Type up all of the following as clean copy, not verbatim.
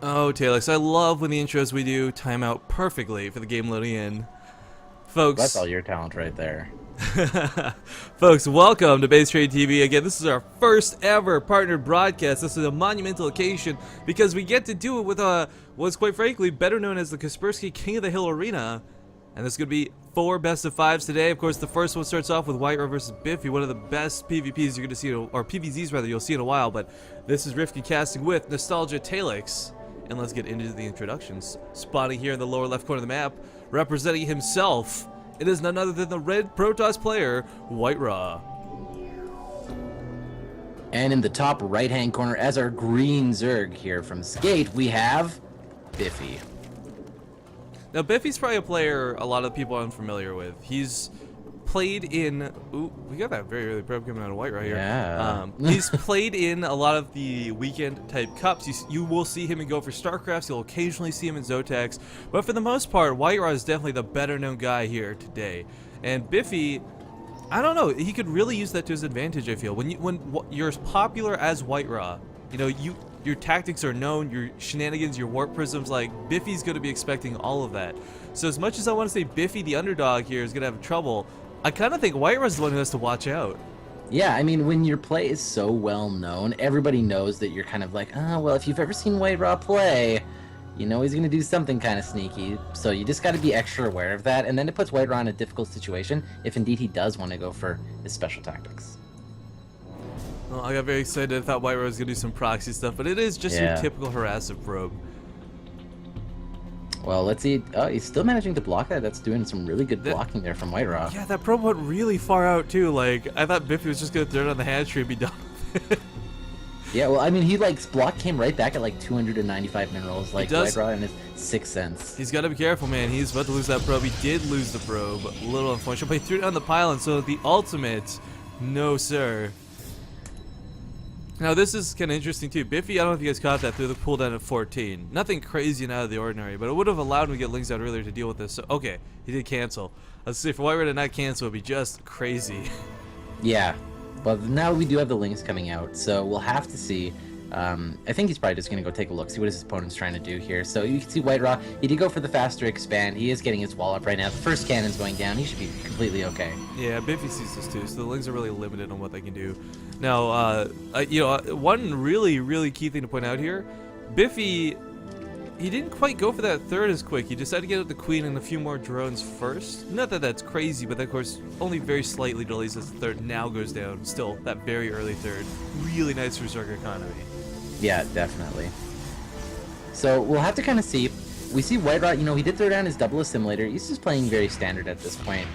Oh, Talix, I love when the intros we do time out perfectly for the game loading in. Folks, That's all your talent right there. folks, welcome to BaseTradeTV. Again, this is our first ever partnered broadcast. This is a monumental occasion because we get to do it with what's quite frankly better known as the Kaspersky King of the Hill Arena. And this is going to be 4 best of 5s today. Of course, the first one starts off with White versus Biphy, one of the best PvPs you're going to see, or PvZs rather, you'll see in a while. But this is Rifky casting with Nostalgia Talix. And let's get into the introductions. Spotting here in the lower left corner of the map, representing himself, it is none other than the red Protoss player, White. And in the top right-hand corner, as our green Zerg here from Sgate, we have Biphy. Now, Biffy's probably a player a lot of people are unfamiliar with. He's played in... Ooh, we got that very early probe coming out of White right here. Yeah. He's played in a lot of the weekend-type cups. You will see him in Go for StarCrafts. You'll occasionally see him in Zotacs. But for the most part, White is definitely the better-known guy here today. And Biphy... I don't know. He could really use that to his advantage, I feel. When you're as popular as White, you know, your tactics are known, your shenanigans, your warp prisms, like, Biffy's going to be expecting all of that. So as much as I want to say Biphy, the underdog here, is going to have trouble, I kind of think White is the one who has to watch out. Yeah, I mean, when your play is so well known, everybody knows that you're kind of like, oh, well, if you've ever seen White play, you know he's going to do something kind of sneaky. So you just got to be extra aware of that. And then it puts White in a difficult situation if indeed he does want to go for his special tactics. Well, I got very excited. I thought White was going to do some proxy stuff, but it is just your typical harassive probe. Well, let's see. Oh, he's still managing to block that. That's doing some really good blocking there from White. Yeah, that probe went really far out, too. Like, I thought Biffy was just going to throw it on the hand tree and be done with it. Yeah, well, I mean, block came right back at like 295 minerals, like White and his 6 cents. He's got to be careful, man. He's about to lose that probe. He did lose the probe. A little unfortunate, but he threw it on the pylon, so the ultimate, no, sir. Now, this is kind of interesting, too. Biphy, I don't know if you guys caught that, through the pull down at 14. Nothing crazy and out of the ordinary, but it would have allowed him to get links out earlier to deal with this. So, okay, he did cancel. Let's see, for White to not cancel would be just crazy. Yeah, but now we do have the links coming out, so we'll have to see. I think he's probably just going to go take a look, see what his opponent's trying to do here. So you can see White, he did go for the faster expand. He is getting his wall up right now. The first cannon's going down. He should be completely okay. Yeah, Biphy sees this too, so the links are really limited on what they can do. Now, you know, one really key thing to point out here, Biphy, he didn't quite go for that third as quick. He decided to get out the queen and a few more drones first. Not that that's crazy, but that, of course, only very slightly delays as the third now goes down. Still, that very early third. Really nice for Zerg economy. Yeah, definitely. So we'll have to kind of see. We see White, you know, he did throw down his double assimilator. He's just playing very standard at this point.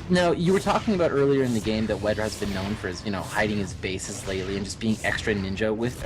Now, you were talking about earlier in the game that White has been known for his, you know, hiding his bases lately and just being extra ninja with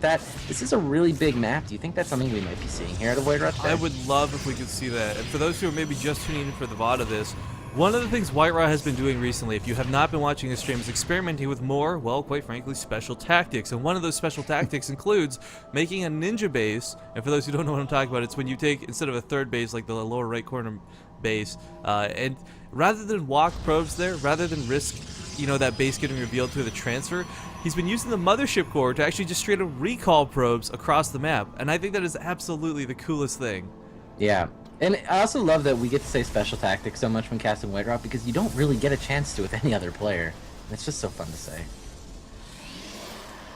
that. This is a really big map. Do you think that's something we might be seeing here at a White today? I would love if we could see that. And for those who are maybe just tuning in for the VOD of this, one of the things White has been doing recently, if you have not been watching his stream, is experimenting with more, well, quite frankly, special tactics. And one of those special tactics includes making a ninja base. And for those who don't know what I'm talking about, it's when you take, instead of a third base, like the lower right corner base, and rather than walk probes there, rather than risk, you know, that base getting revealed through the transfer, he's been using the mothership core to actually just straight up recall probes across the map. And I think that is absolutely the coolest thing. Yeah. And I also love that we get to say special tactics so much when casting White Rock because you don't really get a chance to with any other player. It's just so fun to say.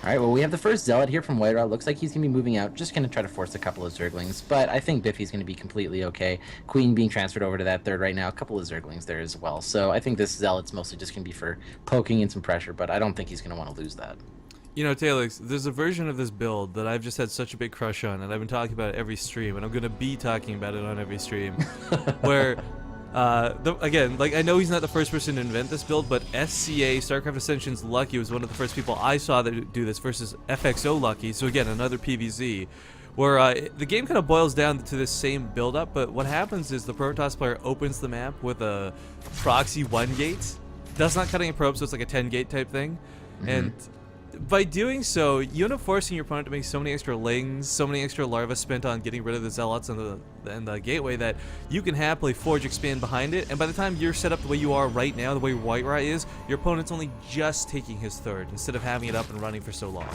Alright, well, we have the first Zealot here from White Rock. Looks like he's going to be moving out. Just going to try to force a couple of Zerglings. But I think Biffy's going to be completely okay. Queen being transferred over to that third right now. A couple of Zerglings there as well. So I think this Zealot's mostly just going to be for poking in some pressure. But I don't think he's going to want to lose that. You know, Talix, there's a version of this build that I've just had such a big crush on, and I've been talking about it every stream, and I'm going to be talking about it on every stream, where, again, like, I know he's not the first person to invent this build, but SCA, StarCraft Ascension's Lucky, was one of the first people I saw that do this versus FXO Lucky, so again, another PvZ, where the game kind of boils down to this same build-up, but what happens is the Protoss player opens the map with a proxy 1 gate, does not cutting a probe, so it's like a 10 gate type thing, and by doing so, you end up forcing your opponent to make so many extra lings, so many extra larvae spent on getting rid of the zealots and the gateway that you can happily forge expand behind it, and by the time you're set up the way you are right now, the way White is, your opponent's only just taking his third instead of having it up and running for so long.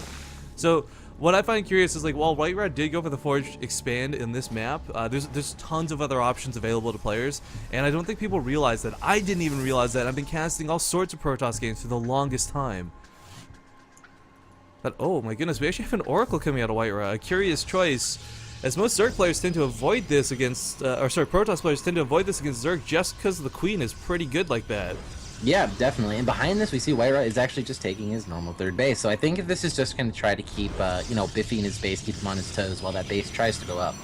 So What I find curious is, like, while White Rod did go for the Forged Expand in this map, there's tons of other options available to players, and I don't think people realize that. I didn't even realize that. I've been casting all sorts of Protoss games for the longest time. But, oh my goodness, we actually have an Oracle coming out of White Rod. A curious choice, as most Zerg players tend to avoid this against, Protoss players tend to avoid this against Zerg just because the Queen is pretty good like that. Yeah, definitely. And behind this, we see White Rod is actually just taking his normal third base. So I think if this is just going to try to keep, you know, Biphy in his base, keep him on his toes while that base tries to go up.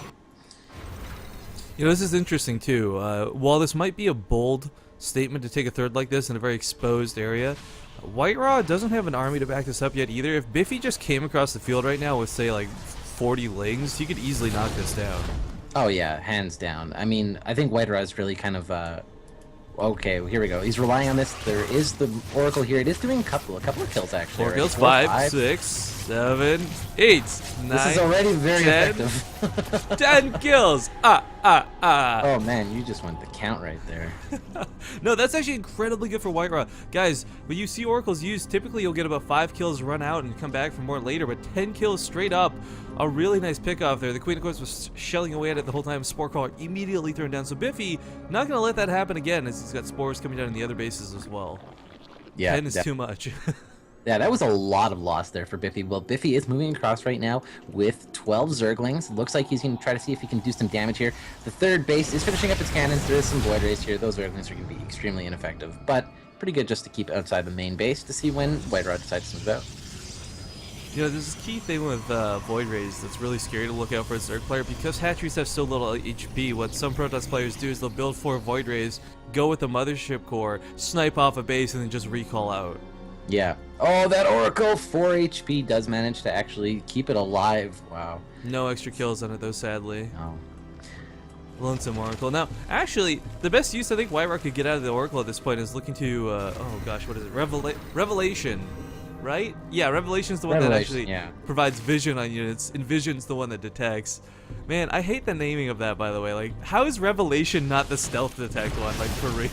You know, this is interesting too. While this might be a bold statement to take a third like this in a very exposed area, White Rod doesn't have an army to back this up yet either. If Biphy just came across the field right now with, say, like 40 lings, he could easily knock this down. Oh yeah, hands down. I mean, I think White Rod is really kind of, okay, here we go. He's relying on this. There is the Oracle here. It is doing a couple of kills actually. 4 right? kills, 4, 5, 6, 7, 8, 9. This is already very 10, effective. 10 kills. Oh man, you just went the count right there. No, that's actually incredibly good for White Rod. Guys, when you see Oracles used, typically you'll get about 5 kills, run out, and come back for more later, but 10 kills straight up, a really nice pick off there. The Queen, of course, was shelling away at it the whole time. Spore Crawler immediately thrown down. So Biphy, not going to let that happen again, as he's got spores coming down in the other bases as well. Yeah, 10 is too much. Yeah, that was a lot of loss there for Biphy. Well, Biphy is moving across right now with 12 Zerglings. Looks like he's going to try to see if he can do some damage here. The third base is finishing up its cannons. There is some Void Rays here. Those Zerglings are going to be extremely ineffective, but pretty good just to keep outside the main base to see when White Rod decides to move out. You know, there's this key thing with Void Rays that's really scary to look out for a Zerg player. Because hatcheries have so little HP, what some Protoss players do is they'll build 4 Void Rays, go with the Mothership Core, snipe off a base, and then just recall out. Yeah. Oh, that Oracle, 4 HP, does manage to actually keep it alive. Wow. No extra kills on it, though, sadly. Oh. Lonesome Oracle. Now, actually, the best use I think White Rod could get out of the Oracle at this point is looking to, oh gosh, what is it? Revelation, right? Yeah, Revelation's the one that actually provides vision on units, and Vision's the one that detects. Man, I hate the naming of that, by the way. Like, how is Revelation not the stealth detect one? Like, for real.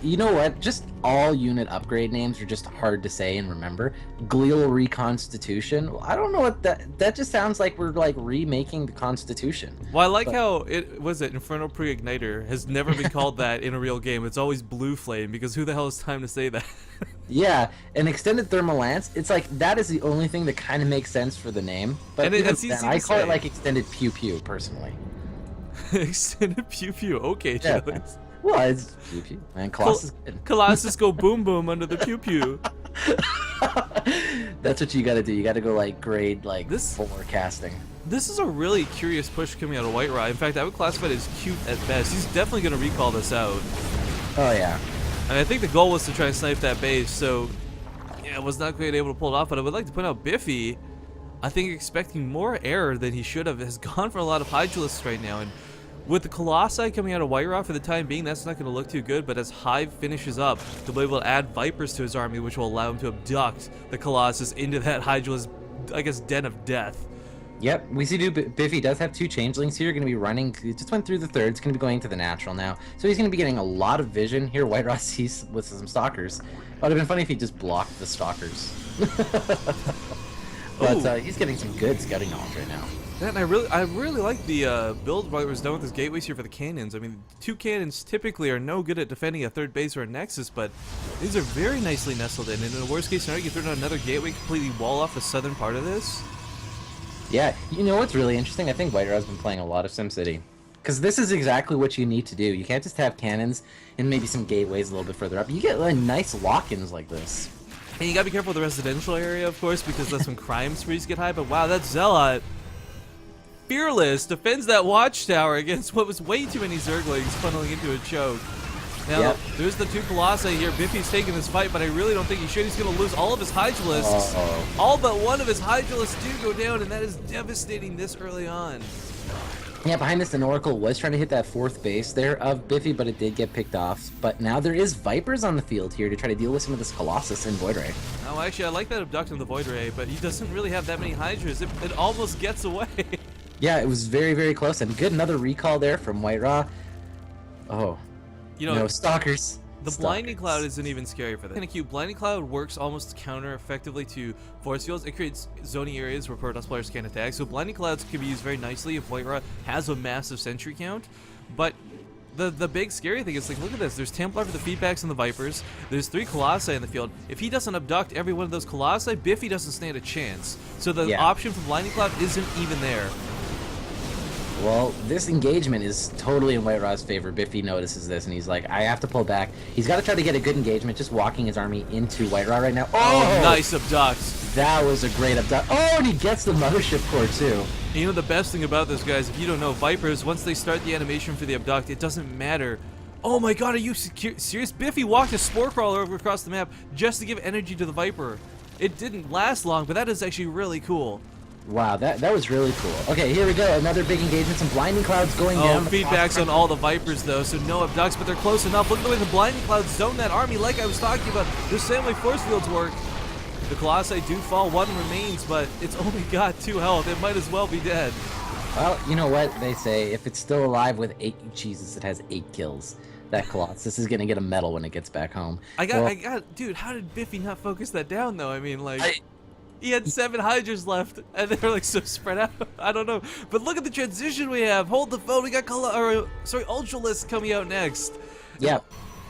You know what? Just all unit upgrade names are just hard to say and remember. Glial Reconstitution. Well, I don't know what that just sounds like we're like remaking the Constitution. Well, I like how Infernal Pre-Igniter has never been called that in a real game. It's always Blue Flame, because who the hell has time to say that? Yeah, an Extended Thermal Lance. It's like that is the only thing that kind of makes sense for the name. But I call it like Extended Pew Pew personally. Extended Pew Pew. Okay, yeah. Well, it's pew pew, man. Colossus. Colossus go boom boom under the pew pew. That's what you gotta do. You gotta go like grade like this forecasting. This is a really curious push coming out of White Rod. In fact, I would classify it as cute at best. He's definitely gonna recall this out. Oh yeah. And I think the goal was to try and snipe that base. So yeah, was not quite able to pull it off. But I would like to point out Biphy, I think expecting more error than he should have, has gone for a lot of Hydralisks right now. And with the Colossi coming out of White Rod for the time being, that's not going to look too good, but as Hive finishes up, they'll be able to add Vipers to his army, which will allow him to abduct the Colossus into that Hydralisk, I guess, den of death. Yep, we see Biphy does have 2 Changelings here, going to be running, he just went through the third, it's going to be going to the natural now, so he's going to be getting a lot of vision here. White Rod sees with some Stalkers. It would have been funny if he just blocked the Stalkers. But he's getting some good scouting knowledge right now. Yeah, and I really like the build White was done with his gateways here for the cannons. I mean, 2 cannons typically are no good at defending a third base or a nexus, but these are very nicely nestled in. And in a worst case scenario, you throw down another gateway, completely wall off the southern part of this. Yeah, you know what's really interesting? I think White Rod's been playing a lot of SimCity. Because this is exactly what you need to do. You can't just have cannons and maybe some gateways a little bit further up. You get like nice lock-ins like this. And you gotta be careful with the residential area, of course, because that's when crime sprees get high. But wow, that Zealot, fearless, defends that watchtower against what was way too many Zerglings funneling into a choke. Now, there's the 2 Colossi here. Biphy's taking this fight, but I really don't think he should. He's gonna lose all of his Hydralisks. All but one of his Hydralisks do go down, and that is devastating this early on. Yeah, behind this, an Oracle was trying to hit that 4th base there of Biphy, but it did get picked off. But now there is Vipers on the field here to try to deal with some of this Colossus and Void Ray. Oh, actually, I like that abducting the Void Ray, but he doesn't really have that many Hydras. It almost gets away. Yeah, it was very, very close. And good, another recall there from White Rod. Oh, you know, no Stalkers. The Blinding Cloud isn't even scary for this. In a cube, Blinding Cloud works almost counter-effectively to Force Fields. It creates zoning areas where Protoss players can't attack, so Blinding Clouds can be used very nicely if White Ra has a massive sentry count. But the big scary thing is, like, look at this. There's Templar for the feedbacks and the Vipers. There's 3 Colossi in the field. If he doesn't abduct every one of those Colossi, Biphy doesn't stand a chance. So the option for Blinding Cloud isn't even there. Well, this engagement is totally in White Ra's favor. Biphy notices this, and he's like, I have to pull back. He's got to try to get a good engagement, just walking his army into White Ra right now. Oh, nice abduct. That was a great abduct. Oh, and he gets the Mothership Core, too. And you know the best thing about this, guys, if you don't know, Vipers, once they start the animation for the abduct, it doesn't matter. Oh my god, are you serious? Biphy walked a Spore Crawler over across the map just to give energy to the Viper. It didn't last long, but that is actually really cool. Wow, that was really cool. Okay, here we go. Another big engagement. Some Blinding Clouds going down. Feedbacks on all the Vipers, though, so no abducts, but they're close enough. Look at the way the Blinding Clouds zone that army, like I was talking about. The same way Force Fields work. The Colossi do fall, 1 remains, but it's only got 2 health. It might as well be dead. Well, you know what they say. If it's still alive with 8 Jesus, it has 8 kills. That Colossus is going to get a medal when it gets back home. Dude, how did Biphy not focus that down, though? I mean, like... He had 7 Hydras left, and they were like so spread out. I don't know, but look at the transition we have. Hold the phone. We got Ultralisk coming out next. Yeah,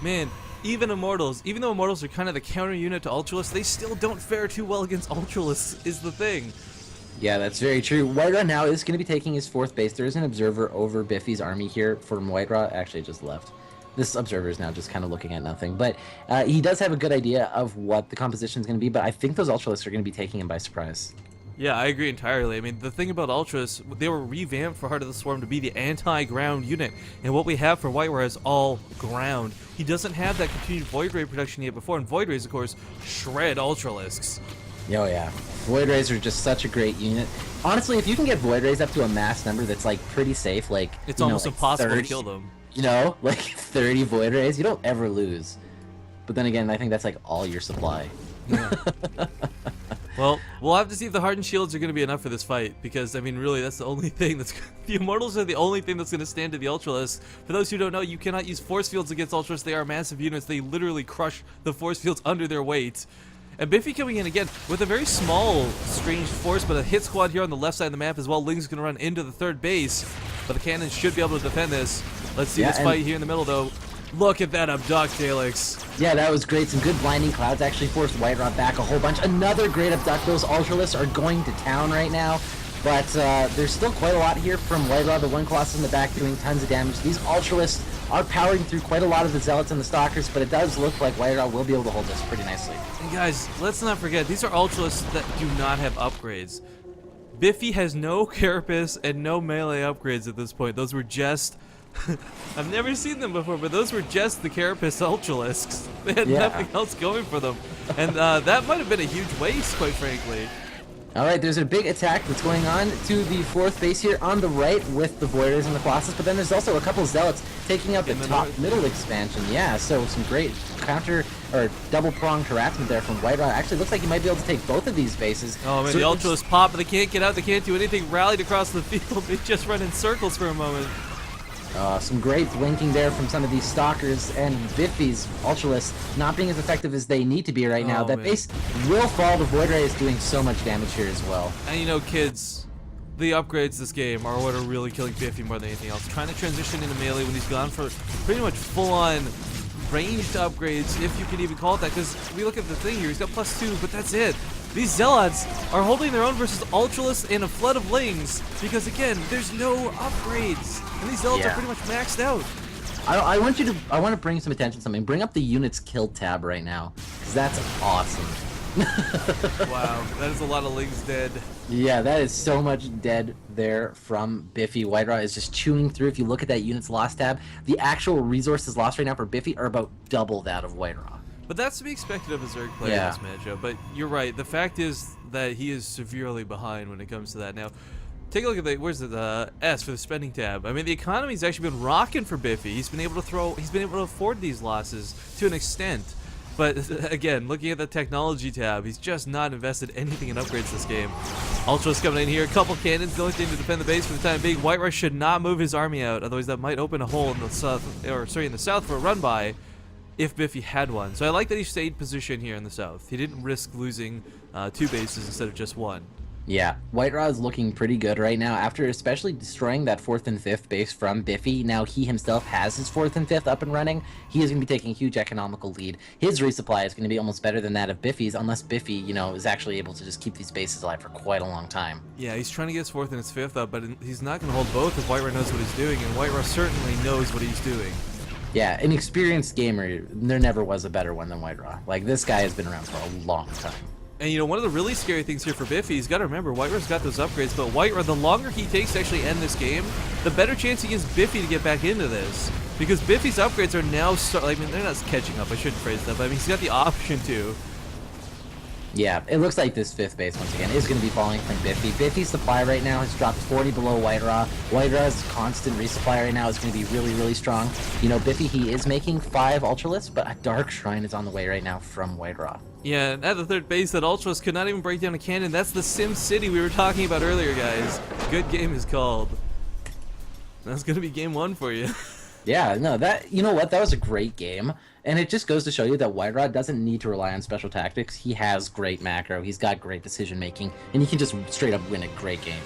man. Even Immortals, even though Immortals are kind of the counter unit to Ultralisk, they still don't fare too well against Ultralisk. Is the thing. Yeah, that's very true. White Ra now is going to be taking his 4th base. There is an observer over Biphy's army here from White Ra. Actually, just left. This observer is now just kind of looking at nothing, but he does have a good idea of what the composition is going to be, but I think those Ultralisks are going to be taking him by surprise. Yeah, I agree entirely. I mean, the thing about Ultras, they were revamped for Heart of the Swarm to be the anti-ground unit, and what we have for White Ra is all ground. He doesn't have that continued Void Ray production yet before, and Void Rays, of course, shred Ultralisks. Oh yeah, Void Rays are just such a great unit. Honestly, if you can get Void Rays up to a mass number that's like pretty safe, like it's almost impossible 30, to kill them. You know, like 30 Void Rays, you don't ever lose. But then again, I think that's like all your supply. Yeah. Well, we'll have to see if the Hardened Shields are going to be enough for this fight, because, I mean, really, that's the only thing that's... The Immortals are the only thing that's going to stand to the Ultralisk. For those who don't know, you cannot use Force Fields against Ultras. They are massive units. They literally crush the Force Fields under their weight. And Biphy coming in again with a very small, strange force, but a hit squad here on the left side of the map as well. Ling's going to run into the 3rd base, but the cannons should be able to defend this. Let's see this fight here in the middle, though. Look at that abduct, Alex. Yeah, that was great. Some good Blinding Clouds actually forced White Ra back a whole bunch. Another great abduct. Those Ultralisks are going to town right now. But there's still quite a lot here from White Ra. The 1 Colossus in the back doing tons of damage. These Ultralisks are powering through quite a lot of the Zealots and the Stalkers, but it does look like White Ra will be able to hold this pretty nicely. And guys, let's not forget, these are Ultralisks that do not have upgrades. Biphy has no Carapace and no melee upgrades at this point. Those were just... I've never seen them before, but those were just the Carapace Ultralisks. They had nothing else going for them. And that might have been a huge waste, quite frankly. Alright, there's a big attack that's going on to the 4th base here on the right with the Voiders and the Colossus, but then there's also a couple Zealots taking out the top middle expansion. Yeah, so some great counter or double-pronged harassment there from White Ra. Actually, looks like he might be able to take both of these bases. Oh man, the Ultras pop, but they can't get out, they can't do anything. Rallied across the field, they just run in circles for a moment. Some great blinking there from some of these Stalkers, and Biphy's Ultralisks not being as effective as they need to be right now. That base will fall. The Void Ray is doing so much damage here as well. And you know, kids, the upgrades this game are what are really killing Biphy more than anything else. Trying to transition into melee when he's gone for pretty much full-on ranged upgrades, if you can even call it that, because we look at the thing here, he's got +2, but that's it. These Zealots are holding their own versus Ultralisks in a flood of Lings, because again, there's no upgrades, and these Zealots are pretty much maxed out. I want to bring some attention to something. Bring up the units killed tab right now, because that's awesome. Wow, that is a lot of Lings dead. Yeah, that is so much dead there from Biphy. White Ra is just chewing through. If you look at that units lost tab, the actual resources lost right now for Biphy are about double that of White Ra. But that's to be expected of a Zerg player in this matchup. But you're right. The fact is that he is severely behind when it comes to that. Now, take a look at the where's the S for the spending tab. I mean, the economy's actually been rocking for Biphy. He's been able to afford these losses to an extent. But again, looking at the technology tab, he's just not invested anything in upgrades this game. Ultras coming in here, a couple cannons, the only thing to defend the base for the time being. White Ra should not move his army out, otherwise that might open a hole in the south, in the south for a run by. if Biphy had one. So I like that he stayed position here in the south. He didn't risk losing 2 bases instead of just 1. Yeah, White Raw is looking pretty good right now after especially destroying that 4th and 5th base from Biphy. Now he himself has his 4th and 5th up and running. He is going to be taking a huge economical lead. His resupply is going to be almost better than that of Biphy's, unless Biphy, you know, is actually able to just keep these bases alive for quite a long time. Yeah, he's trying to get his 4th and his 5th up, but he's not going to hold both if White Raw knows what he's doing, and White Raw certainly knows what he's doing. Yeah, an experienced gamer, there never was a better one than White Raw. Like, this guy has been around for a long time. And you know, one of the really scary things here for Biphy, he's got to remember, White Raw's got those upgrades, but White Raw, the longer he takes to actually end this game, the better chance he gives Biphy to get back into this. Because Biffy's upgrades are now, I mean, they're not catching up, I shouldn't phrase that, but I mean, he's got the option to. Yeah, it looks like this 5th base, once again, is going to be falling from Biphy. Biphy's supply right now has dropped 40 below White Raw. White Raw's constant resupply right now is going to be really, really strong. You know, Biphy, he is making 5 Ultralisks, but a Dark Shrine is on the way right now from White Raw. Yeah, and at the 3rd base, that Ultras could not even break down a cannon. That's the Sim City we were talking about earlier, guys. Good game is called. That's going to be game 1 for you. Yeah, no, you know what? That was a great game. And it just goes to show you that White Rod doesn't need to rely on special tactics. He has great macro. He's got great decision making, and he can just straight up win a great game.